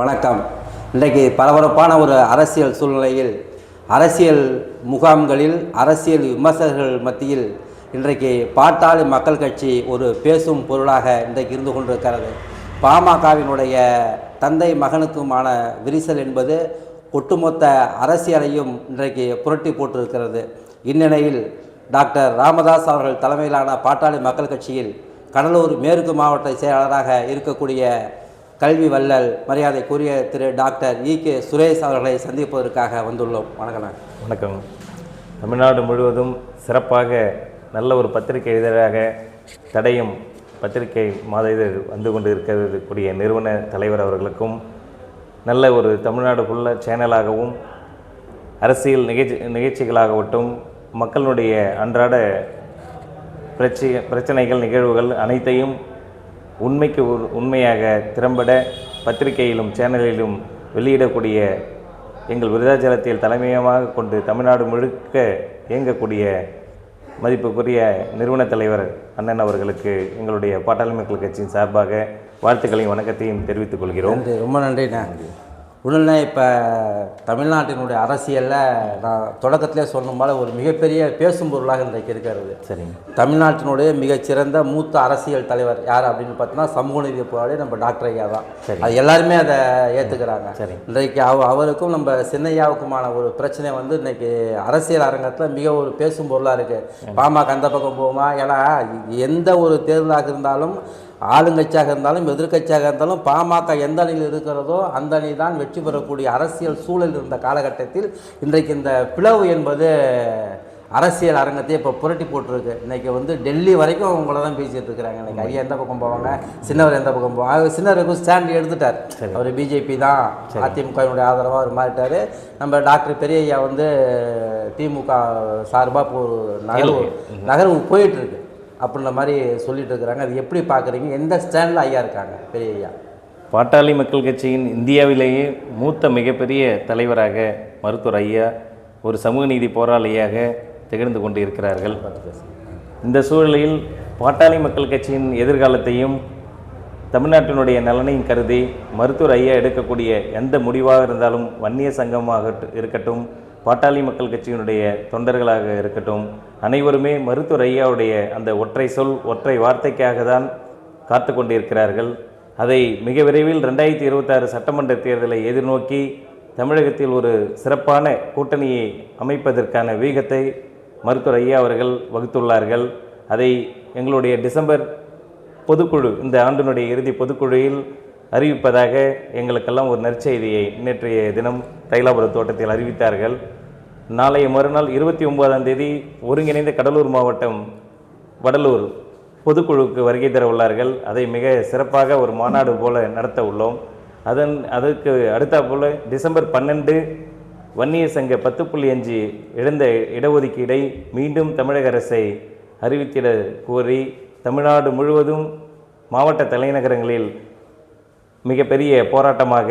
வணக்கம். இன்றைக்கு பரபரப்பான ஒரு அரசியல் சூழ்நிலையில் அரசியல் முகாம்களில் அரசியல் விமர்சகர்கள் மத்தியில் இன்றைக்கு பாட்டாளி மக்கள் கட்சி ஒரு பேசும் பொருளாக இன்றைக்கு இருந்து கொண்டிருக்கிறது. பாமகவினுடைய தந்தை மகனுக்குமான விரிசல் என்பது ஒட்டுமொத்த அரசியலையும் இன்றைக்கு புரட்டி போட்டிருக்கிறது. இந்நிலையில் டாக்டர் ராமதாஸ் அவர்கள் தலைமையிலான பாட்டாளி மக்கள் கட்சியில் கடலூர் மேற்கு மாவட்ட செயலாளராக இருக்கக்கூடிய கல்வி வள்ளல் மரியாதைக்குரிய திரு டாக்டர் கே சுரேஷ் அவர்களை சந்திப்பதற்காக வந்துள்ளோம். வணக்கம். வணக்கம். தமிழ்நாடு முழுவதும் சிறப்பாக நல்ல ஒரு பத்திரிகை இதழாக தடயம் பத்திரிகை மாத இதழ் வந்து கொண்டு இருக்கக்கூடிய நிறுவன தலைவர் அவர்களுக்கும் நல்ல ஒரு தமிழ்நாடுக்குள்ள சேனலாகவும் அரசியல் நிகழ்ச்சிகளாகட்டும் மக்களுடைய அன்றாட பிரச்சனைகள் நிகழ்வுகள் அனைத்தையும் உண்மைக்கு உண்மையாக திறம்பட பத்திரிகையிலும் சேனலிலும் வெளியிடக்கூடிய எங்கள் விருதாச்சலத்தில் தலைமையமாக கொண்டு தமிழ்நாடு முழுக்க இயங்கக்கூடிய மதிப்புக்குரிய நிறுவன தலைவர் அண்ணன் அவர்களுக்கு எங்களுடைய பாட்டாளி மக்கள் கட்சியின் சார்பாக வாழ்த்துக்களையும் வணக்கத்தையும் தெரிவித்துக் கொள்கிறோம். ரொம்ப நன்றிண்ணா. உடனே இப்போ தமிழ்நாட்டினுடைய அரசியலில் நான் தொடக்கத்திலே சொன்ன போல ஒரு மிகப்பெரிய பேசும் பொருளாக இன்றைக்கு இருக்கிறது. சரிங்க. தமிழ்நாட்டினுடைய மிகச்சிறந்த மூத்த அரசியல் தலைவர் யார் அப்படின்னு பார்த்தோன்னா சமூக நீதி போராடி நம்ம டாக்டர் ஐயா தான். அது எல்லாருமே அதை ஏற்றுக்கிறாங்க. சரி. இன்றைக்கு அவருக்கும் நம்ம சின்னையாவுக்குமான ஒரு பிரச்சனை வந்து இன்றைக்கி அரசியல் அரங்கத்தில் மிக ஒரு பேசும் பொருளாக இருக்குது. பாமக அந்த பக்கம் போகுமா? ஏன்னா எந்த ஒரு தேர்தலாக இருந்தாலும் ஆளுங்கட்சியாக இருந்தாலும் எதிர்கட்சியாக இருந்தாலும் பாமக எந்த அணியில் இருக்கிறதோ அந்த அணி தான் வெற்றி பெறக்கூடிய அரசியல் சூழல் இருந்த காலகட்டத்தில் இன்றைக்கு இந்த பிளவு என்பது அரசியல் அரங்கத்தையே இப்போ புரட்டி போட்டிருக்கு. இன்றைக்கி வந்து டெல்லி வரைக்கும் உங்களை தான் பேசிகிட்டு இருக்கிறாங்க. இன்றைக்கி ஐயா எந்த பக்கம் போவாங்க, சின்னவர் எந்த பக்கம் போவாங்க. சின்னவருக்கும் ஸ்டாண்ட் எடுத்துட்டார். அவர் பிஜேபி தான், அதிமுகவினுடைய ஆதரவாக அவர் மாறிட்டார். நம்ம டாக்டர் பெரிய ஐயா வந்து திமுக சார்பாக ஒரு நகர்வு போயிட்டுருக்கு அப்படின்ற மாதிரி சொல்லிட்டு இருக்கிறாங்க. அது எப்படி பார்க்குறீங்க? எந்த ஸ்டாண்டில் ஐயா இருக்காங்க பெரிய ஐயா? பாட்டாளி மக்கள் கட்சியின் இந்தியாவிலேயே மூத்த மிகப்பெரிய தலைவராக மருத்துவர் ஐயா ஒரு சமூக நீதி போராளியாக திகழ்ந்து கொண்டு இருக்கிறார்கள். இந்த சூழலில் பாட்டாளி மக்கள் கட்சியின் எதிர்காலத்தையும் தமிழ்நாட்டினுடைய நலனையும் கருதி மருத்துவர் ஐயா எடுக்கக்கூடிய எந்த முடிவாக இருந்தாலும் வன்னிய சங்கமாக இருக்கட்டும், பாட்டாளி மக்கள் கட்சியினுடைய தொண்டர்களாக இருக்கட்டும், அனைவருமே மருத்துவர் ஐயாவுடைய அந்த ஒற்றை சொல் ஒற்றை வார்த்தைக்காக தான் காத்து கொண்டிருக்கிறார்கள். அதை மிக விரைவில் 2026 சட்டமன்ற தேர்தலை எதிர்நோக்கி தமிழகத்தில் ஒரு சிறப்பான கூட்டணியை அமைப்பதற்கான வீகத்தை மருத்துவர் ஐயா அவர்கள் வகுத்துள்ளார்கள். அதை எங்களுடைய டிசம்பர் பொதுக்குழு, இந்த ஆண்டினுடைய இறுதி பொதுக்குழுவில் அறிவிப்பதாக எங்களுக்கெல்லாம் ஒரு நற்செய்தியை நேற்றைய தினம் தைலாபுரம் தோட்டத்தில் அறிவித்தார்கள். நாளைய மறுநாள் 29ஆம் தேதி ஒருங்கிணைந்த கடலூர் மாவட்டம் வடலூர் பொதுக்குழுவுக்கு வருகை தர உள்ளார்கள். அதை மிக சிறப்பாக ஒரு மாநாடு போல நடத்த உள்ளோம். அதற்கு அடுத்தா போல் டிசம்பர் 12 வன்னிய சங்க 10.5 இழந்த இடஒதுக்கீடை மீண்டும் தமிழக அரசை அறிவித்திட கோரி தமிழ்நாடு முழுவதும் மாவட்ட தலைநகரங்களில் மிகப்பெரிய போராட்டமாக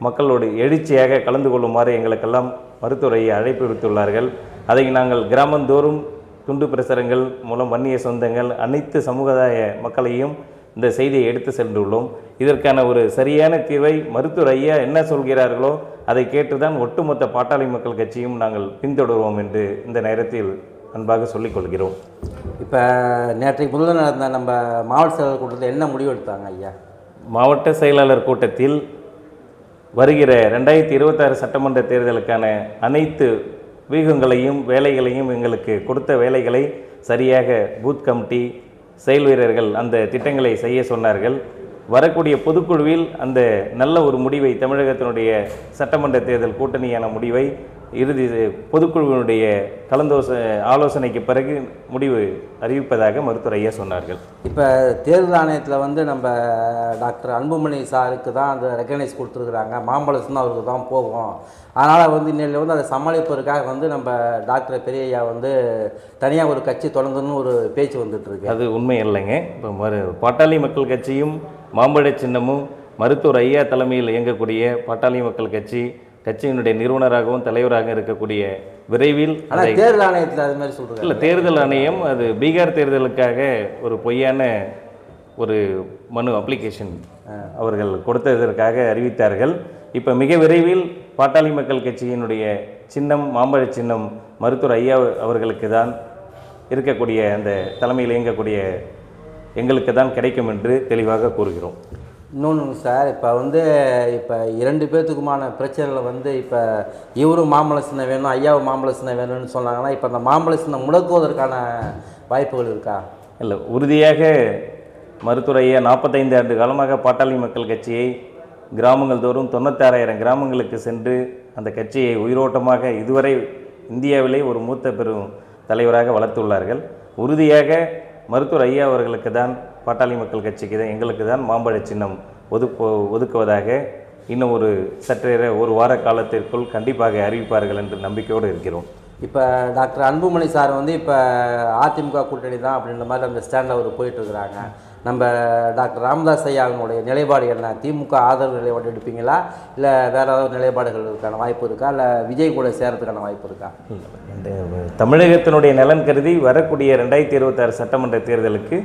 மக்களோடு எழுச்சியாக கலந்து கொள்ளுமாறு எங்களுக்கெல்லாம் மருத்துவரை அழைப்பு விடுத்துள்ளார்கள். அதை நாங்கள் கிராமந்தோறும் துண்டு பிரசுரங்கள் மூலம் வன்னிய சொந்தங்கள் அனைத்து சமுதாய மக்களையும் இந்த செய்தியை எடுத்து சென்றுள்ளோம். இதற்கான ஒரு சரியான தீர்வை மருத்துவர் ஐயா என்ன சொல்கிறார்களோ அதை கேட்டுதான் ஒட்டுமொத்த பாட்டாளி மக்கள் கட்சியும் நாங்கள் பின்தொடர்வோம் என்று இந்த நேரத்தில் அன்பாக சொல்லிக்கொள்கிறோம். இப்போ நேற்றைக்கு முதல்ல நடந்த நம்ம மாவட்ட செயலாளர் கூட்டத்தில் என்ன முடிவு எடுத்தாங்க ஐயா? மாவட்ட செயலாளர் கூட்டத்தில் வருகிற 2026 சட்டமன்ற தேர்தலுக்கான அனைத்து வியூகங்களையும் வேலைகளையும் எங்களுக்கு கொடுத்த வேலைகளை சரியாக பூத் கமிட்டி செயல் வீரர்கள் அந்த திட்டங்களை செய்ய சொன்னார்கள். வரக்கூடிய பொதுக்குழுவில் அந்த நல்ல ஒரு முடிவை தமிழகத்தினுடைய சட்டமன்ற தேர்தல் கூட்டணியான முடிவை இறுதி பொதுக்குழுவினுடைய ஆலோசனைக்கு பிறகு முடிவு அறிவிப்பதாக மருத்துவர் ஐயா சொன்னார்கள். இப்போ தேர்தல் ஆணையத்தில் வந்து நம்ம டாக்டர் அன்புமணி சாருக்கு தான் அந்த ரெக்கக்னைஸ் கொடுத்துருக்குறாங்க. மாம்பழம் அவருக்கு தான் போகும். அதனால் வந்து இன்னையில் வந்து அதை சமாளிப்பதற்காக வந்து நம்ம டாக்டர் பெரிய ஐயா வந்து தனியாக ஒரு கட்சி தொடங்குன்னு ஒரு பேச்சு வந்துட்டுருக்கு. அது உண்மை இல்லைங்க. இப்போ பாட்டாளி மக்கள் கட்சியும் மாம்பழ சின்னமும் மருத்துவர் ஐயா தலைமையில் இயங்கக்கூடிய பாட்டாளி மக்கள் கட்சியினுடைய நிறுவனராகவும் தலைவராக இருக்கக்கூடிய விரைவில் தேர்தல் ஆணையத்தில் அது மாதிரி சொல்கிறாங்க. இல்லை, தேர்தல் ஆணையம் அது பீகார் தேர்தலுக்காக ஒரு பொய்யான ஒரு மனு அப்ளிகேஷன் அவர்கள் கொடுத்ததற்காக அறிவித்தார்கள். இப்போ மிக விரைவில் பாட்டாளி மக்கள் கட்சியினுடைய சின்னம், மாம்பழ சின்னம் மருத்துவர் ஐயா அவர்களுக்கு தான் இருக்கக்கூடிய அந்த தலைமையில் இயங்கக்கூடிய எங்களுக்கு தான் கிடைக்கும் என்று தெளிவாக கூறுகிறோம். இன்னொன்று சார், இப்போ வந்து இப்போ 2 பேர்த்துக்குமான பிரச்சனையில் வந்து இப்போ இவரும் மாம்பழ சின்னம் வேணும், ஐயாவும் மாம்பழ சின்னம் வேணும்னு சொன்னாங்கன்னா இப்போ அந்த மாம்பழ சின்னம் முடக்குவதற்கான வாய்ப்புகள் இருக்கா? இல்லை, உறுதியாக மருத்துவர் ஐயா 45 ஆண்டு காலமாக பாட்டாளி மக்கள் கட்சியை கிராமங்கள் தோறும் 96,000 கிராமங்களுக்கு சென்று அந்த கட்சியை உயிரோட்டமாக இதுவரை இந்தியாவிலே ஒரு மூத்த பெரும் தலைவராக வளர்த்துள்ளார்கள். உறுதியாக மருத்துவர் ஐயா அவர்களுக்கு தான், பாட்டாளி மக்கள் கட்சிக்கு தான், எங்களுக்கு தான் மாம்பழ சின்னம் ஒதுக்குவதாக இன்னும் ஒரு வார காலத்திற்குள் கண்டிப்பாக அறிவிப்பார்கள் என்று நம்பிக்கையோடு இருக்கிறோம். இப்போ டாக்டர் அன்புமணி சார் வந்து இப்போ அதிமுக கூட்டணி தான் அப்படின்ற மாதிரி அந்த ஸ்டாண்டில் அவர் போயிட்டுருக்குறாங்க. நம்ம டாக்டர் ராமதாஸ் ஐயா அவங்களுடைய நிலைப்பாடு என்ன? திமுக ஆதரவு நிலைப்பாடு எடுப்பீங்களா, இல்லை வேறு ஏதாவது நிலைப்பாடுகளுக்கான வாய்ப்பு இருக்கா, இல்லை விஜய் கூட சேரத்துக்கான வாய்ப்பு இருக்கா? இந்த தமிழகத்தினுடைய நலன் கருதி வரக்கூடிய 2026 சட்டமன்ற தேர்தலுக்கு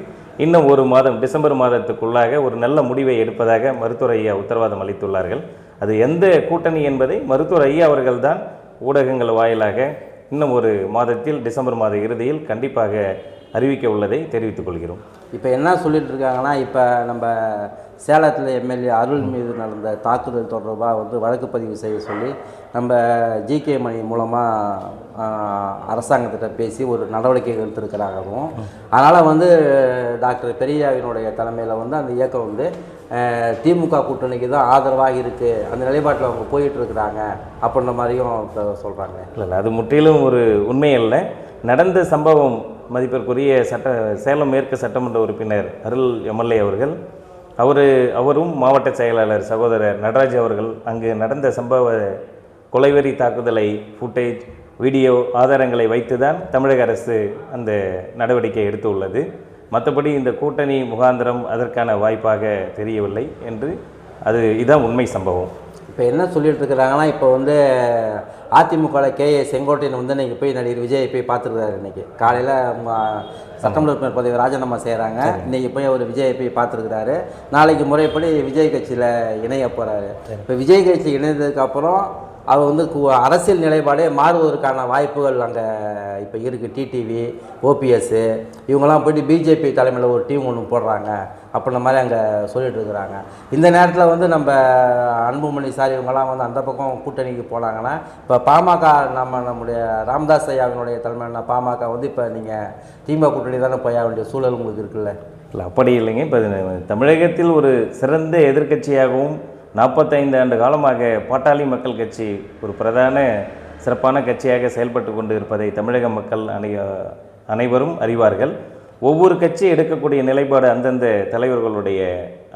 இன்னும் ஒரு மாதம், டிசம்பர் மாதத்துக்குள்ளாக ஒரு நல்ல முடிவை எடுப்பதாக மருத்துவர் ஐயா உத்தரவாதம் அளித்துள்ளார்கள். அது எந்த கூட்டணி என்பதை மருத்துவர் ஐயா அவர்கள் தான் ஊடகங்கள் வாயிலாக இன்னும் ஒரு மாதத்தில், டிசம்பர் மாத இறுதியில் கண்டிப்பாக அறிவிக்க உள்ளதை தெரிவித்துக் கொள்கிறோம். இப்போ என்ன சொல்லிட்டு இருக்காங்கன்னா, இப்போ நம்ம சேலத்தில் எம்எல்ஏ அருள் மீது நடந்த தாக்குதல் தொடர்பாக வந்து வழக்கு பதிவு செய்ய சொல்லி நம்ம ஜிகே மணி மூலமாக அரசாங்கத்திட்ட பேசி ஒரு நடவடிக்கை எடுத்திருக்கிறாகவும், அதனால் வந்து டாக்டர் பெரியாவினுடைய தலைமையில் வந்து அந்த இயக்கம் வந்து திமுக கூட்டணிக்கு தான் ஆதரவாக இருக்குது, அந்த நிலைப்பாட்டில் அவங்க போயிட்டுருக்குறாங்க அப்படின்ற மாதிரியும் இப்போ சொல்கிறாங்க. இல்லை, அது முற்றிலும் ஒரு உண்மை அல்ல. நடந்த சம்பவம் மதிப்பிற்குரிய சேலம் மேற்கு சட்டமன்ற உறுப்பினர் அருள் எம்எல்ஏ அவர்கள், அவரும் மாவட்ட செயலாளர் சகோதரர் நடராஜ் அவர்கள் அங்கு நடந்த சம்பவ கொலைவெறி தாக்குதலை ஃபுட்டேஜ், வீடியோ ஆதாரங்களை வைத்து தான் தமிழக அரசு அந்த நடவடிக்கை எடுத்துள்ளது. மற்றபடி இந்த கூட்டணி முகாந்திரம் அதற்கான வாய்ப்பாக தெரியவில்லை என்று இதுதான் உண்மை சம்பவம். இப்போ என்ன சொல்லிட்டு இருக்கிறாங்கன்னா, இப்போ வந்து அதிமுகவில் KA செங்கோட்டையன் வந்து இன்றைக்கி போய் நடிகர் விஜய் போய் பார்த்துருக்காரு. இன்றைக்கி காலையில் சட்டமன்ற உறுப்பினர் பதவி ராஜினாமா செய்கிறாங்க. இன்றைக்கி போய் அவர் விஜயை போய் பார்த்துருக்குறாரு. நாளைக்கு முறைப்படி விஜய் கட்சியில் இணைய போகிறாரு. இப்போ விஜய் கட்சி இணைந்ததுக்கப்புறம் அவர் வந்து அரசியல் நிலைப்பாடே மாறுவதற்கான வாய்ப்புகள் அங்கே இப்போ இருக்குது. டிடிவி, OPS இவங்கெல்லாம் போய்ட்டு பிஜேபி தலைமையில் ஒரு டீம் ஒன்று போடுறாங்க அப்படின்ற மாதிரி அங்கே சொல்லிட்டு இருக்கிறாங்க. இந்த நேரத்தில் வந்து நம்ம அன்புமணி சார் இவங்கெல்லாம் வந்து அந்த பக்கம் கூட்டணிக்கு போனாங்கன்னா, இப்போ பாமக நம்முடைய ராமதாஸ் ஐயாவினுடைய தலைமையிலான பாமக வந்து இப்போ நீங்கள் திமுக கூட்டணி தானே போய வேண்டிய சூழல் உங்களுக்கு இருக்குல்ல? இல்லை, அப்படி இல்லைங்க. இப்போ தமிழகத்தில் ஒரு சிறந்த எதிர்க்கட்சியாகவும் 45 ஆண்டு காலமாக பாட்டாளி மக்கள் கட்சி ஒரு பிரதான சிறப்பான கட்சியாக செயல்பட்டு கொண்டு இருப்பதை தமிழக மக்கள் அனைவரும் அறிவார்கள். ஒவ்வொரு கட்சி எடுக்கக்கூடிய நிலைப்பாடு அந்தந்த தலைவர்களுடைய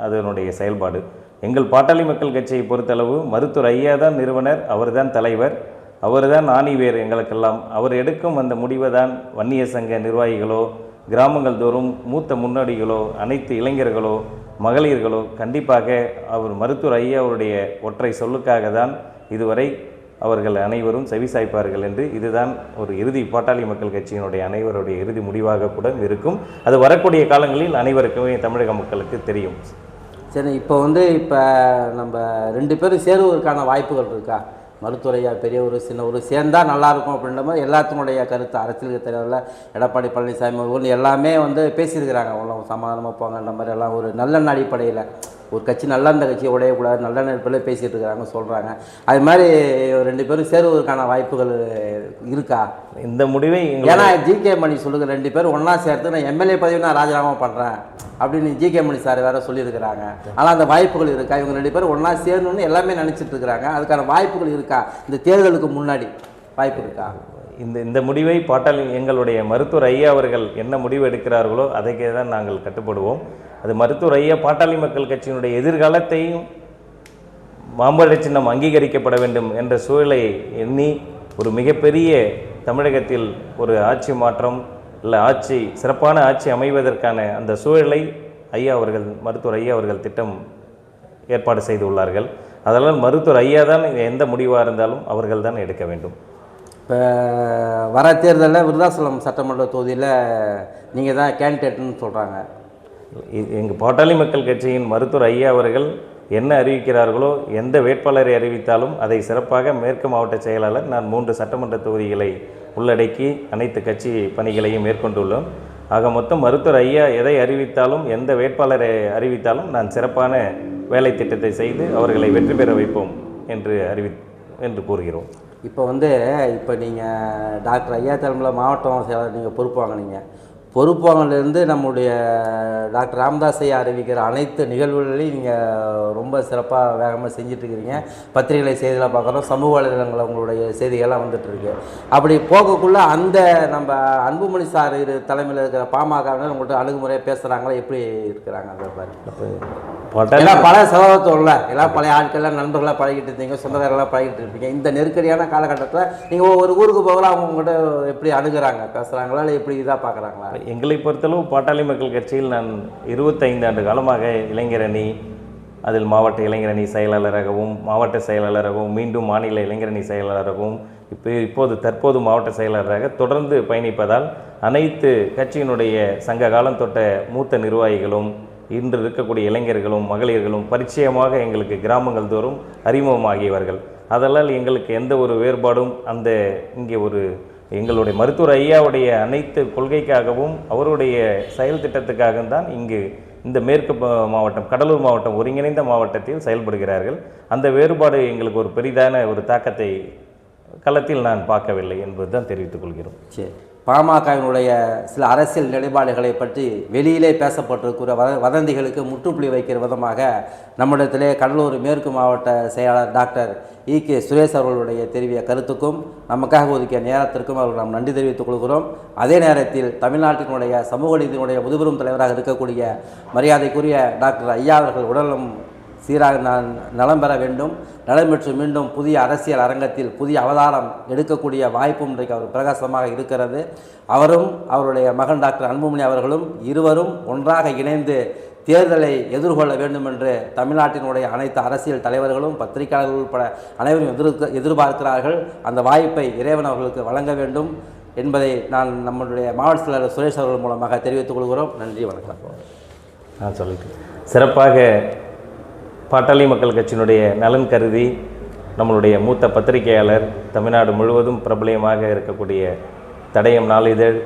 அதனுடைய செயல்பாடு. எங்கள் பாட்டாளி மக்கள் கட்சியை பொறுத்தளவு மருத்துவர் ஐயா தான் நிறுவனர், அவர்தான் தலைவர், அவர்தான் ஆணிவேர் எங்களுக்கெல்லாம். அவர் எடுக்கும் அந்த முடிவை தான் வன்னிய சங்க நிர்வாகிகளோ, கிராமங்கள் தோறும் மூத்த முன்னோடிகளோ, அனைத்து இளைஞர்களோ, மகளிர்களோ கண்டிப்பாக அவர் மருத்துவர் ஐயா அவருடைய ஒற்றை சொல்லுக்காக தான் இதுவரை அவர்கள் அனைவரும் செவிசாய்ப்பார்கள் என்று இதுதான் ஒரு இறுதி பாட்டாளி மக்கள் கட்சியினுடைய அனைவருடைய இறுதி முடிவாக கூட இருக்கும். அது வரக்கூடிய காலங்களில் அனைவருக்குமே தமிழக மக்களுக்கு தெரியும். சரி, இப்போ வந்து இப்போ நம்ம 2 பேரும் சேருவதற்கான வாய்ப்புகள் இருக்கா? மருத்துவரையா பெரியவர் சின்னவர் சேர்ந்தால் நல்லாயிருக்கும் அப்படின்ற மாதிரி எல்லாத்தினுடைய கருத்து. அரசியல் தலைவரில் எடப்பாடி பழனிசாமி ஒன்று எல்லாமே வந்து பேசியிருக்கிறாங்க. அவ்வளோ சமாதானமாக போங்கன்ற மாதிரி எல்லாம் ஒரு நல்லெண்ண அடிப்படையில் ஒரு கட்சி நல்லா இருந்த கட்சியை உடையக்கூடாது நல்லெண்ண அடிப்படையில் பேசிகிட்டு இருக்கிறாங்க சொல்கிறாங்க. அது மாதிரி 2 பேரும் சேருவதற்கான வாய்ப்புகள் இருக்கா? இந்த முடிவை ஏன்னா ஜிகே மணி சொல்லுங்க 2 பேரும் ஒன்றா சேர்த்து நான் எம்எல்ஏ பதவி நான் ராஜினாமா பண்ணுறேன் அப்படின்னு ஜிகே மணி சார் வேறு சொல்லியிருக்கிறாங்க. ஆனால் அந்த வாய்ப்புகள் இருக்கா? இவங்க 2 பேரும் ஒன்றா சேரணும்னு எல்லாமே நினச்சிட்டு இருக்கிறாங்க. அதுக்கான வாய்ப்புகள் இருக்கா? இந்த தேர்தலுக்கு முன்னாடி வாய்ப்பு இருக்கா? இந்த முடிவை எங்களுடைய மருத்துவர் ஐயா அவர்கள் என்ன முடிவு எடுக்கிறார்களோ அதைக்கே தான் நாங்கள் கட்டுப்படுவோம். அது மருத்துவர் ஐயா பாட்டாளி மக்கள் கட்சியினுடைய எதிர்காலத்தையும் மாம்பழ சின்னம் அங்கீகரிக்கப்பட வேண்டும் என்ற சூழலை எண்ணி ஒரு மிகப்பெரிய தமிழகத்தில் ஒரு ஆட்சி மாற்றம் இல்லை சிறப்பான ஆட்சி அமைவதற்கான அந்த சூழலை மருத்துவர் ஐயா அவர்கள் திட்டம் ஏற்பாடு செய்துள்ளார்கள். அதனால் மருத்துவர் ஐயா தான் எந்த முடிவாக இருந்தாலும் அவர்கள் தான் எடுக்க வேண்டும். இப்போ வர தேர்தலில் விருதாசலம் சட்டமன்ற தொகுதியில் நீங்கள் தான் கேண்டிடேட்னு சொல்கிறாங்க. எங்கள் பாட்டாளி மக்கள் கட்சியின் மருத்துவர் ஐயா அவர்கள் என்ன அறிவிக்கிறார்களோ, எந்த வேட்பாளரை அறிவித்தாலும் அதை சிறப்பாக மேற்கு மாவட்ட செயலாளர் நான் 3 சட்டமன்ற தொகுதிகளை உள்ளடக்கி அனைத்து கட்சி பணிகளையும் மேற்கொண்டுள்ளோம். ஆக மொத்தம் மருத்துவர் ஐயா எதை அறிவித்தாலும், எந்த வேட்பாளரை அறிவித்தாலும் நான் சிறப்பான வேலை திட்டத்தை செய்து அவர்களை வெற்றி பெற வைப்போம் என்று கூறுகிறோம். இப்போ நீங்கள் டாக்டர் ஐயா தலைமையில் மாவட்டம் செயலாளர் நீங்கள் பொறுப்பு வாங்கினீங்க. பொறுப்பு வாங்கிலிருந்து நம்முடைய டாக்டர் ராமதாஸ் ஐயா அறிவிக்கிற அனைத்து நிகழ்வுகளையும் நீங்கள் ரொம்ப சிறப்பாக வேகமாக செஞ்சிட்ருக்கிறீங்க. பத்திரிகை செய்திகளை பார்க்குறோம், சமூக வலைதளங்களில் உங்களுடைய செய்திகள்லாம் வந்துட்டுருக்கு. அப்படி போகக்குள்ளே அந்த நம்ம அன்புமணி சார் தலைமையில் இருக்கிற பாமகவினர் உங்கள்கிட்ட அணுகுமுறையாக பேசுகிறாங்களா, எப்படி இருக்கிறாங்க அந்த மாதிரி? எல்லாம் பல சகோதரத்தோட எல்லாம் பழைய ஆட்கள்லாம் நண்பர்களாக பழகிட்டு இருந்தீங்க, சொந்தக்காரெல்லாம் பழகிட்டு இருப்பீங்க. இந்த நெருக்கடியான காலகட்டத்தில் நீங்கள் ஒரு ஊருக்கு போகலாம், அவங்க உங்கள்கிட்ட எப்படி அணுகிறாங்க, பேசுகிறாங்களா, இல்லை எப்படி இதாக பார்க்குறாங்களா? எங்களை பொறுத்தளவு பாட்டாளி மக்கள் கட்சியில் நான் 25 ஆண்டு காலமாக இளைஞரணி, அதில் மாவட்ட இளைஞரணி செயலாளராகவும், மாவட்ட செயலாளராகவும், மீண்டும் மாநில இளைஞரணி செயலாளராகவும், தற்போது மாவட்ட செயலாளராக தொடர்ந்து பயணிப்பதால் அனைத்து கட்சியினுடைய சங்க காலம் தொட்ட மூத்த நிர்வாகிகளும், இன்று இருக்கக்கூடிய இளைஞர்களும் மகளிர்களும் பரிச்சயமாக எங்களுக்கு கிராமங்கள் தோறும் அறிமுகமாகியவர்கள். அதனால் எங்களுக்கு எந்த ஒரு வேறுபாடும் இங்கே எங்களுடைய மருத்துவர் ஐயாவுடைய அனைத்து கொள்கைக்காகவும் அவருடைய செயல் திட்டத்துக்காக தான் இங்கு இந்த மேற்கு மாவட்டம், கடலூர் மாவட்டம் ஒருங்கிணைந்த மாவட்டத்தில் செயல்படுகிறார்கள். அந்த வேறுபாடு எங்களுக்கு ஒரு பெரிதான ஒரு தாக்கத்தை களத்தில் நான் பார்க்கவில்லை என்பது தான் தெரிவித்துக் கொள்கிறோம். சரி, பாமகவினுடைய சில அரசியல் நிலைப்பாடுகளை பற்றி வெளியிலே பேசப்பட்டிருக்கிற வதந்திகளுக்கு முற்றுப்புள்ளி வைக்கிற விதமாக நம்மிடத்திலே கடலூர் மேற்கு மாவட்ட செயலாளர் டாக்டர் EK சுரேஷ் அவர்களுடைய தெரிவிய கருத்துக்கும் நமக்காக ஒதுக்கிய நேரத்திற்கும் அவர்கள் நாம் நன்றி தெரிவித்துக் கொள்கிறோம். அதே நேரத்தில் தமிழ்நாட்டினுடைய சமூக நீதியினுடைய முதுபெரும் தலைவராக இருக்கக்கூடிய மரியாதைக்குரிய டாக்டர் ஐயா அவர்கள் உடலும் சீராக நலம் பெற வேண்டும், நலம் பெற்று மீண்டும் புதிய அரசியல் அரங்கத்தில் புதிய அவதாரம் எடுக்கக்கூடிய வாய்ப்பும் இன்றைக்கு அவர் பிரகாசமாக இருக்கிறது. அவரும் அவருடைய மகன் டாக்டர் அன்புமணி அவர்களும் இருவரும் ஒன்றாக இணைந்து தேர்தலை எதிர்கொள்ள வேண்டும் என்று தமிழ்நாட்டினுடைய அனைத்து அரசியல் தலைவர்களும் பத்திரிகையாளர்கள் உட்பட அனைவரும் எதிர்பார்க்கிறார்கள். அந்த வாய்ப்பை இறைவன் அவர்களுக்கு வழங்க வேண்டும் என்பதை நான் நம்முடைய மாவட்ட செயலாளர் சுரேஷ் அவர்கள் மூலமாக தெரிவித்துக் கொள்கிறோம். நன்றி, வணக்கம். நான் சொல்லிட்டேன். சிறப்பாக பாட்டாளி மக்கள் கட்சியினுடைய நலன் கருதி நம்மளுடைய மூத்த பத்திரிகையாளர், தமிழ்நாடு முழுவதும் பிரபலியமாக இருக்கக்கூடிய தடயம் நாளிதழ்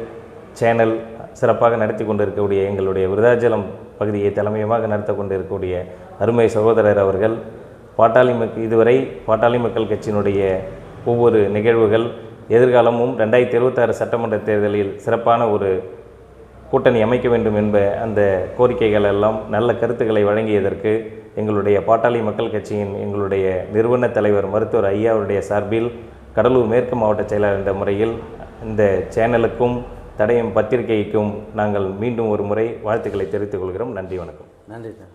சேனல் சிறப்பாக நடத்தி கொண்டு இருக்கக்கூடிய எங்களுடைய விருதாச்சலம் பகுதியை தலைமையமாக நடத்தி கொண்டு இருக்கக்கூடிய அருமை சகோதரர் அவர்கள் இதுவரை பாட்டாளி மக்கள் கட்சியினுடைய ஒவ்வொரு நிகழ்வுகள் எதிர்காலமும் 2026 சட்டமன்ற தேர்தலில் சிறப்பான ஒரு கூட்டணி அமைக்க வேண்டும் என்ப அந்த கோரிக்கைகள் எல்லாம் நல்ல கருத்துக்களை வழங்கியதற்கு எங்களுடைய பாட்டாளி மக்கள் கட்சியின் எங்களுடைய நிறுவன தலைவர் மருத்துவர் ஐயாவுடைய சார்பில் கடலூர் மேற்கு மாவட்ட செயலாளர் என்ற முறையில் இந்த சேனலுக்கும் தடயம் பத்திரிகைக்கும் நாங்கள் மீண்டும் ஒரு முறை வாழ்த்துக்களை தெரிவித்துக் கொள்கிறோம். நன்றி, வணக்கம். நன்றி சார்.